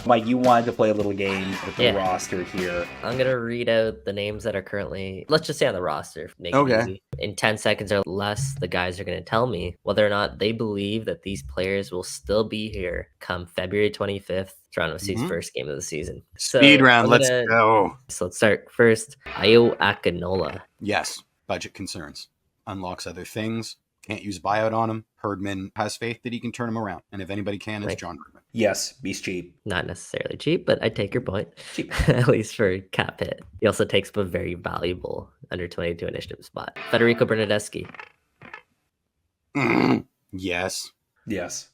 Mike, you wanted to play a little game with the Yeah. roster here. I'm gonna read out the names that are currently, let's just say on the roster, make it Okay. easy. In 10 seconds or less, the guys are gonna tell me whether or not they believe that these players will still be here come February 25th, Toronto FC's first game of the season. Speed round, let's go. So let's start first. Ayo Akinola. Yes, budget concerns. Unlocks other things. Can't use buyout on him. Herdman has faith that he can turn him around. And if anybody can, it's Right. John Herdman. Yes, he's cheap. Not necessarily cheap, but I take your point. Cheap. At least for cap hit. He also takes up a very valuable under 22 initiative spot. Federico Bernardeschi. Yes. Yes.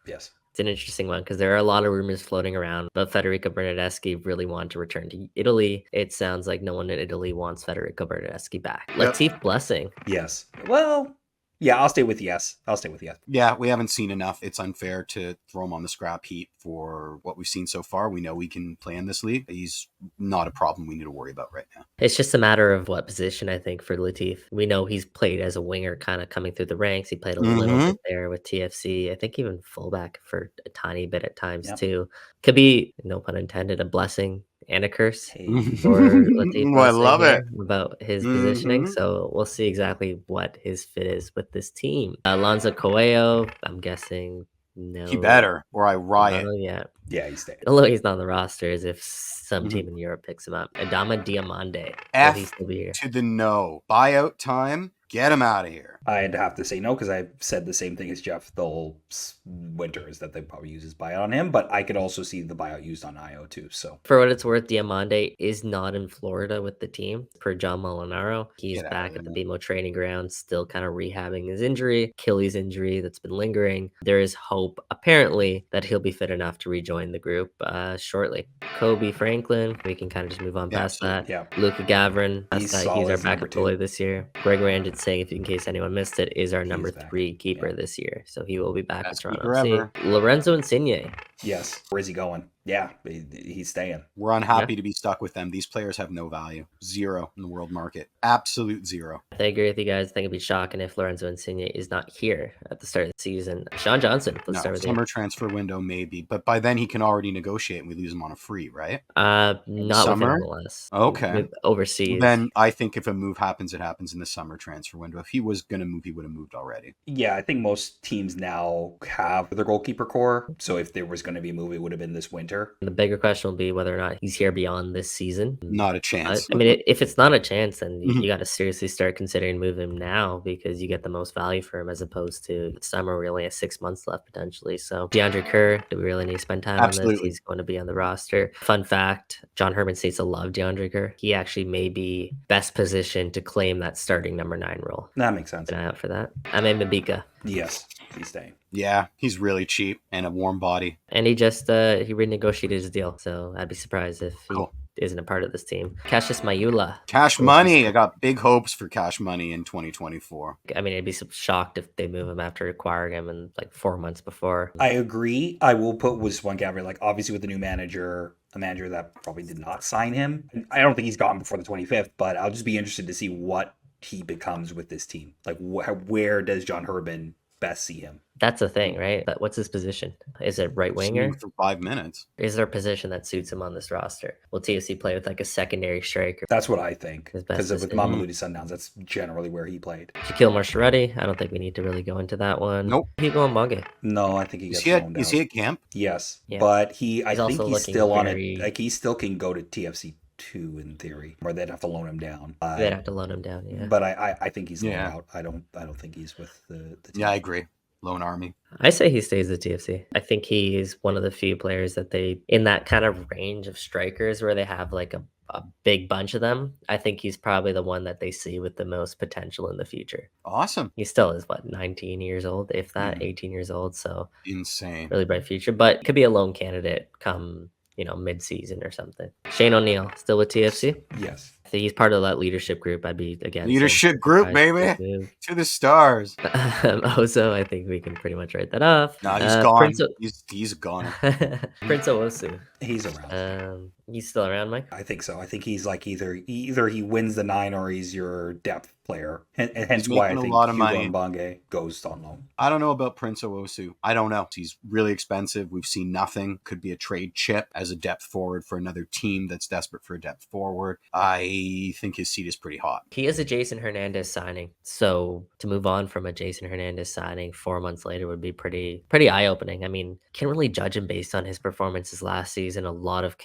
Yes. It's an interesting one because there are a lot of rumors floating around, but Federico Bernardeschi really wanted to return to Italy. It sounds like no one in Italy wants Federico Bernardeschi back. Yep. Latif Blessing. Yes. Well, yeah, I'll stay with yes. I'll stay with yes. Yeah, we haven't seen enough. It's unfair to throw him on the scrap heap for what we've seen so far. We know he can play in this league. He's not a problem we need to worry about right now. It's just a matter of what position, I think, for Latif. We know he's played as a winger, kind of coming through the ranks. He played a little bit there with TFC. I think even fullback for a tiny bit at times, too. Could be, no pun intended, a blessing and a curse for Latif. I love it. About his positioning. So we'll see exactly what his fit is with this team. Alonso Coelho, I'm guessing no. He better, or I riot. Yeah, he's staying. Although he's not on the roster, as if some team in Europe picks him up. Adama Diamande. F he still be here? To the no. Buyout time. Get him out of here. I'd have to say no because I've said the same thing as Jeff the whole winter is that they probably use his buyout on him, but I could also see the buyout used on IO too. So for what it's worth, Diamande is not in Florida with the team. Per John Molinaro, he's back at the BMO training ground, still kind of rehabbing his injury, Achilles injury that's been lingering. There is hope, apparently, that he'll be fit enough to rejoin the group shortly. Kobe Franklin, we can kind of just move on past that. Yeah. Luca Gavrin, he's our backup goalie this year. Greg Ranjit saying, if in case anyone missed it, is our number 3 keeper this year. So he will be back at Toronto FC. Lorenzo Insigne. Yes. Where is he going? Yeah, he's staying. We're unhappy to be stuck with them. These players have no value. Zero in the world market. Absolute zero. I agree with you guys. I think it'd be shocking if Lorenzo Insigne is not here at the start of the season. Sean Johnson, let's start with summer transfer window maybe, but by then he can already negotiate and we lose him on a free, right? Not summer. MLS. Okay. Overseas. Then I think if a move happens, it happens in the summer transfer window. If he was going to move, he would have moved already. Yeah, I think most teams now have their goalkeeper core. So if there was going to be a move, it would have been this winter. The bigger question will be whether or not he's here beyond this season. Not a chance. I mean, if it's not a chance, then you got to seriously start considering moving him now because you get the most value for him as opposed to summer where he only has 6 months left potentially. So DeAndre Kerr, do we really need to spend time on this? He's going to be on the roster. Fun fact, John Herman states to love DeAndre Kerr. He actually may be best positioned to claim that starting number 9 role. That makes sense. Keep an eye out for that. Ame Mabika. Yes, he's staying. Yeah, he's really cheap and a warm body. And he just he renegotiated his deal, so I'd be surprised if he isn't a part of this team. Cassius Mayula. Cash money. I got big hopes for cash money in 2024. I mean, I'd be shocked if they move him after acquiring him in like 4 months before. I agree. I will put with one caveat, like obviously with the new manager, a manager that probably did not sign him. I don't think he's gone before the 25th, but I'll just be interested to see what he becomes with this team. Like where does John Herdman best see him? That's the thing, right? But what's his position? Is it right winger? For 5 minutes. Is there a position that suits him on this roster? Will TFC play with like a secondary striker? That's what I think. Because with Mamelodi Sundowns, that's generally where he played. Shaquille Marcheretti, I don't think we need to really go into that one. Nope. Hugo Mbage. No, I think he gets loaned out. Is he at camp? Yes. Yeah. But I think he's still on it. Like he still can go to TFC 2 in theory, or they'd have to loan him down. They'd have to loan him down, yeah. But I think he's loaned out. I don't think he's with the team. Yeah, I agree. Lone Army. I say he stays at TFC. I think he is one of the few players that they, in that kind of range of strikers where they have like a big bunch of them, I think he's probably the one that they see with the most potential in the future. Awesome. He still is, 19 years old, if that, 18 years old. So insane. Really bright future, but could be a loan candidate come, mid-season or something. Shane O'Neill, still with TFC? Yes. I think he's part of that leadership group. I'd be, again, leadership group, baby. To the stars. Oso, I think we can pretty much write that off. No, he's gone. He's gone. Prince Owosu. He's around. He's still around, Mike? I think so. I think he's like either he wins the 9 or he's your depth player, and He's hence why I making a think lot of Hugo money. Mbange goes on loan. I don't know about Prince Owosu. I don't know. He's really expensive. We've seen nothing. Could be a trade chip as a depth forward for another team that's desperate for a depth forward. I think his seat is pretty hot. He is a Jason Hernandez signing. So to move on from a Jason Hernandez signing 4 months later would be pretty eye-opening. I mean, can't really judge him based on his performances last season. A lot of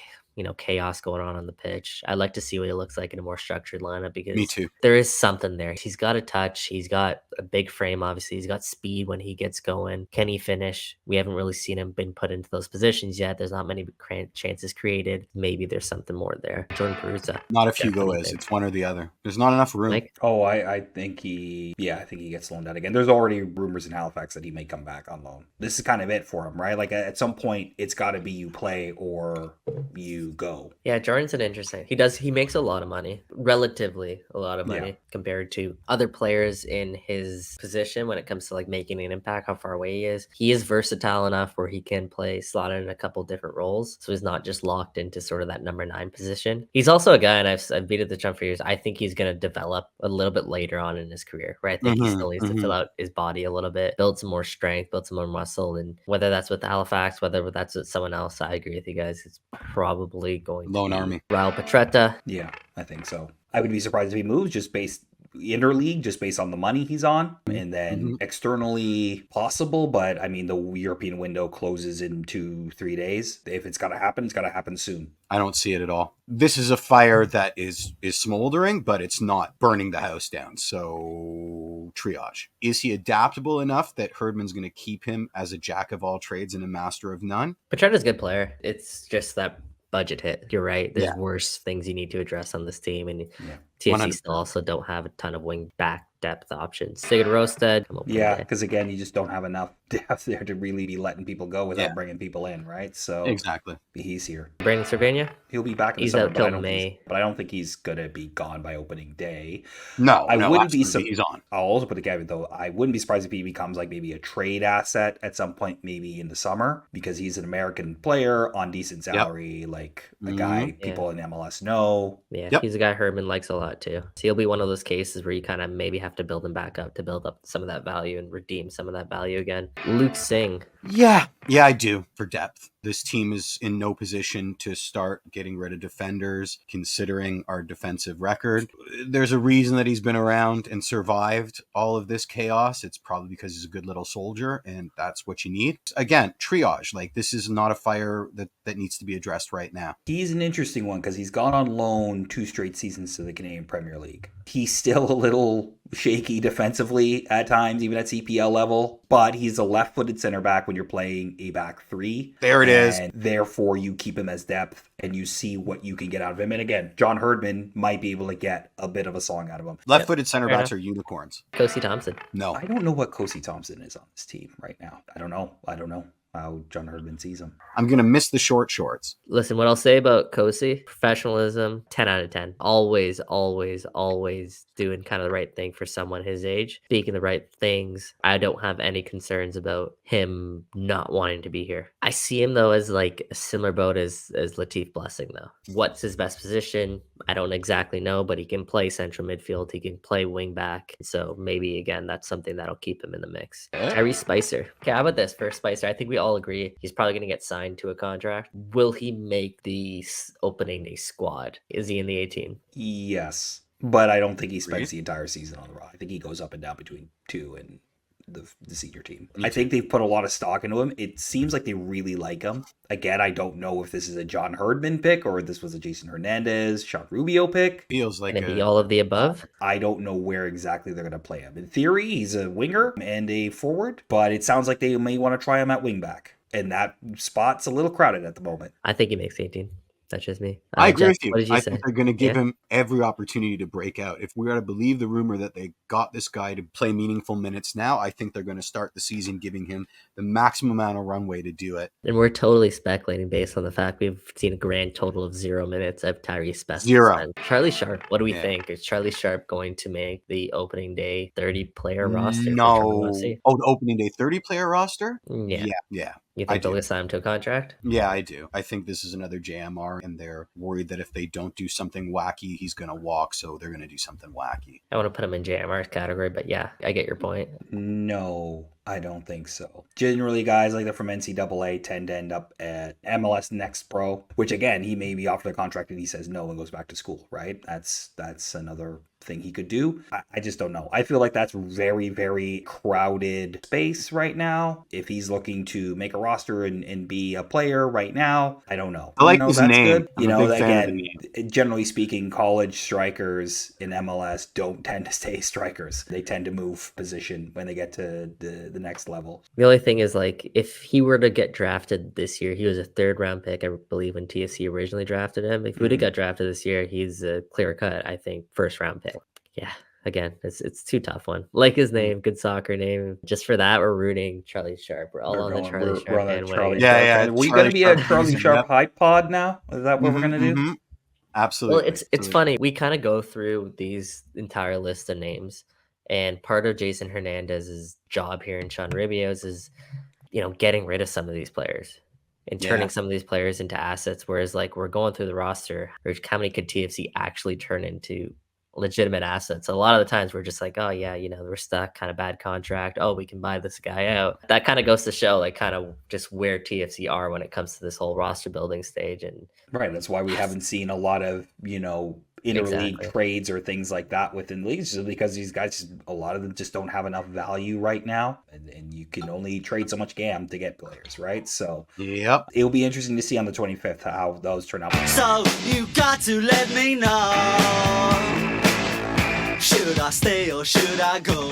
chaos going on the pitch. I'd like to see what he looks like in a more structured lineup Me because too. there is something there. He's got a touch. He's got a big frame, obviously. He's got speed when he gets going. Can he finish? We haven't really seen him been put into those positions yet. There's not many chances created. Maybe there's something more there. Jordan Perusa. Not if Hugo definitely is. think. It's one or the other. There's not enough room. Mike? Oh, I think he gets loaned out again. There's already rumors in Halifax that he may come back on loan. This is kind of it for him, right? Like at some point, it's got to be you play or you go. Yeah, Jordan's an interesting. He makes a lot of money, relatively a lot of money compared to other players in his position when it comes to like making an impact, how far away he is. He is versatile enough where he can play slotted in a couple different roles. So he's not just locked into sort of that number 9 position. He's also a guy, and I've beaten the drum for years. I think he's going to develop a little bit later on in his career, right? I think he still needs to fill out his body a little bit, build some more strength, build some more muscle. And whether that's with Halifax, whether that's with someone else, I agree with you guys. It's probably going Lone to be Army. Raul Petretta. Yeah, I think so. I would be surprised if he moves just based interleague, just based on the money he's on, and then externally possible. But I mean, the European window closes in 2-3 days. If it's got to happen, it's got to happen soon. I don't see it at all. This is a fire that is smoldering, but it's not burning the house down. So triage. Is he adaptable enough that Herdman's going to keep him as a jack of all trades and a master of none? Petretta's a good player. It's just that budget hit. You're right. There's Yeah. worse things you need to address on this team, and Yeah. TFC 100%. still also don't have a ton of wing back depth options. Sigurd Rosted. Yeah, because again, you just don't have enough depth there to really be letting people go without bringing people in, right? So Exactly. he's here. Brandon Cervania. He'll be back in the He's summer, out but I till don't think he's gonna be gone by opening day. No, I wouldn't be absolutely, he's on. I'll also put the caveat though. I wouldn't be surprised if he becomes like maybe a trade asset at some point, maybe in the summer, because he's an American player on decent salary, like a guy people in MLS know. Yeah, he's a guy Herdman likes a lot too. So he'll be one of those cases where you kind of maybe have to build him back up to build up some of that value and redeem some of that value again. Luke Singh. Yeah, I do for depth. This team is in no position to start getting rid of defenders, considering our defensive record. There's a reason that he's been around and survived all of this chaos. It's probably because he's a good little soldier, and that's what you need. Again, triage. Like, this is not a fire that needs to be addressed right now. He's an interesting one because he's gone on loan 2 straight seasons to the Canadian Premier League. He's still a little shaky defensively at times, even at CPL level, but he's a left-footed center back when you're playing a back 3. There it is. And therefore, you keep him as depth and you see what you can get out of him. And again, John Herdman might be able to get a bit of a song out of him. Left-footed center backs are unicorns. Kosi Thompson. No. I don't know what Kosi Thompson is on this team right now. I don't know how John Herdman sees him. I'm going to miss the short shorts. Listen, what I'll say about Kosi, professionalism, 10 out of 10. Always, always, always doing kind of the right thing for someone his age, speaking the right things. I don't have any concerns about him not wanting to be here. I see him, though, as like a similar boat as Latif Blessing, though. What's his best position? I don't exactly know, but he can play central midfield. He can play wing back. So maybe, again, that's something that'll keep him in the mix. Tyrese Spicer. Okay, how about this for Spicer? I think we all agree he's probably going to get signed to a contract. Will he make the opening day squad? Is he in the 18? Yes, but I don't think he spends the entire season on the Raw. I think he goes up and down between 2 and the senior team. I think they've put a lot of stock into him. It seems like they really like him. Again, I don't know if this is a John Herdman pick or if this was a Jason Hernandez, Sean Rubio pick. Feels like Can it be all of the above? I don't know where exactly they're going to play him. In theory, he's a winger and a forward, but it sounds like they may want to try him at wingback. And that spot's a little crowded at the moment. I think he makes 18. That's just me. I agree Jeff, with you. What did you I say? think they're going to give him every opportunity to break out. If we are to believe the rumor that they got this guy to play meaningful minutes now, I think they're going to start the season giving him the maximum amount of runway to do it. And we're totally speculating based on the fact we've seen a grand total of 0 minutes of Tyrese Spicer. 0. Charlie Sharp, what do we think? Is Charlie Sharp going to make the opening day 30-player roster? No. Oh, the opening day 30-player roster? Yeah. You I think they'll do. sign him to a contract? Yeah, I do. I think this is another JMR, and they're worried that if they don't do something wacky, he's going to walk, so they're going to do something wacky. I want to put him in JMR's category, but yeah, I get your point. No, I don't think so. Generally, guys like that from NCAA tend to end up at MLS Next Pro, which again, he may be offered a contract and he says no and goes back to school, right? That's another thing he could do. I just don't know. I feel like that's very, very crowded space right now. If he's looking to make a roster and be a player right now, I don't know. I like his that's name. good. I'm a big fan of the name. Generally speaking, college strikers in MLS don't tend to stay strikers. They tend to move position when they get to the next level. The only thing is, like, if he were to get drafted this year, he was a 3rd-round pick, I believe, when TFC originally drafted him. If he would have got drafted this year, he's a clear cut, I think, 1st-round pick. Yeah, again, it's too tough one. Like his name, good soccer name. Just for that, we're rooting Charlie Sharp. We're all on the Charlie Sharp bandwagon. Yeah. Are we going to be a Charlie Sharp hype pod now? Is that what we're going to do? Absolutely. Well, it's funny. We kind of go through these entire list of names, and part of Jason Hernandez's job here in Sean Ribio's is, getting rid of some of these players and turning some of these players into assets. Whereas, like, we're going through the roster, how many could TFC actually turn into legitimate assets? A lot of the times we're just like, oh yeah, we're stuck, kind of bad contract. Oh, we can buy this guy out. That kind of goes to show, like, kind of just where TFC are when it comes to this whole roster building stage. And right, that's why we haven't seen a lot of interleague trades or things like that within leagues, just because these guys, a lot of them just don't have enough value right now, and you can only trade so much GAM to get players, right? So it'll be interesting to see on the 25th how those turn out. So you got to let me know, should I stay or should I go?